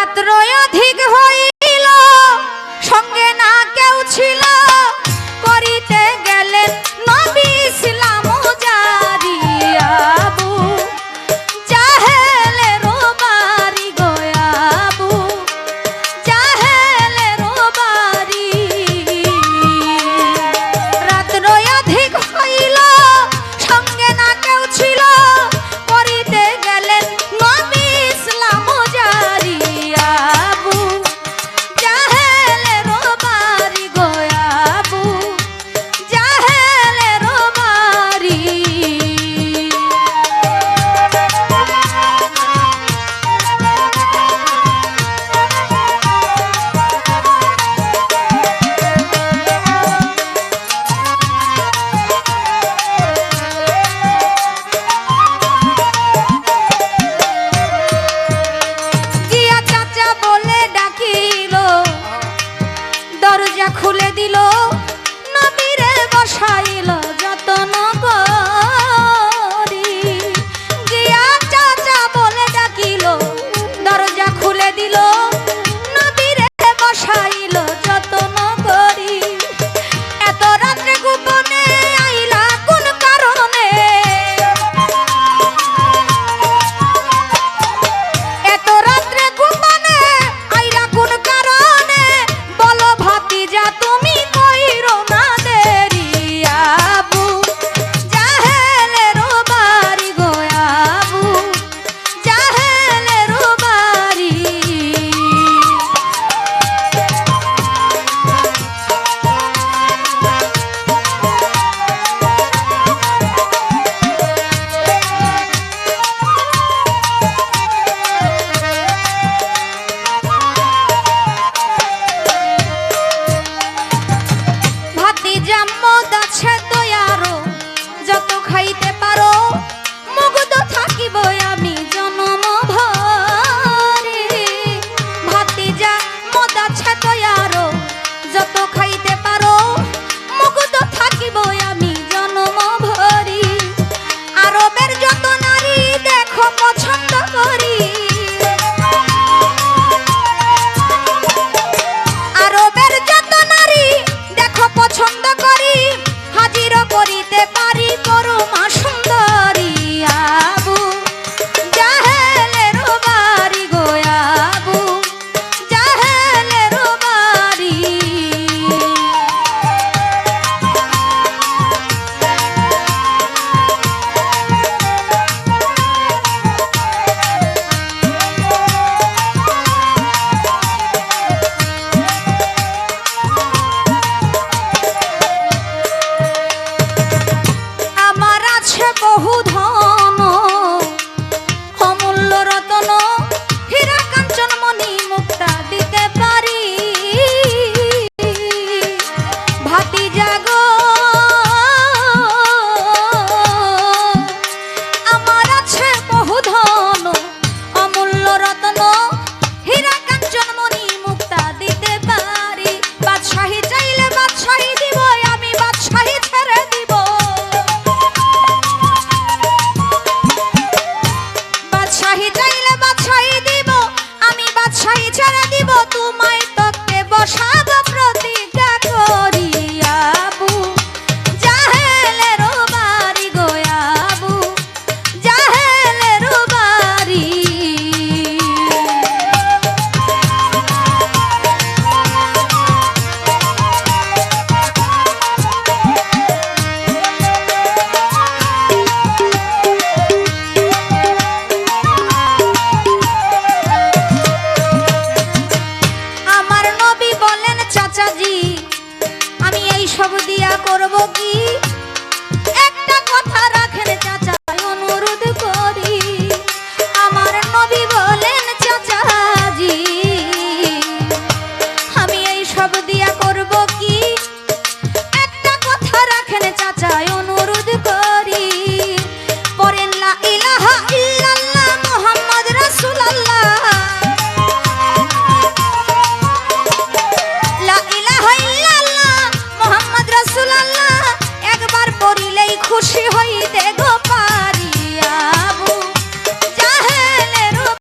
রাত্র অধিক হইল সঙ্গে না কেউ ছিল করিতে গেলেন নবী ইসলাম জারি আবু জাহেলের বাড়ি গয়াবু জাহেলের বাড়ি রাত্র অধিক হইল সঙ্গে না কেউ ছিল করিতে গেলেন নবী ইসলাম জারি আবু জাহেলের বাড়ি গয়াবু জাহেলের বাড়ি জিয়া চাচা বলে ডাকিল দরজা খুলে দিল নবীরে বসাইল যতন করি জিয়া চাচা বলে ডাকিল দরজা খুলে দিল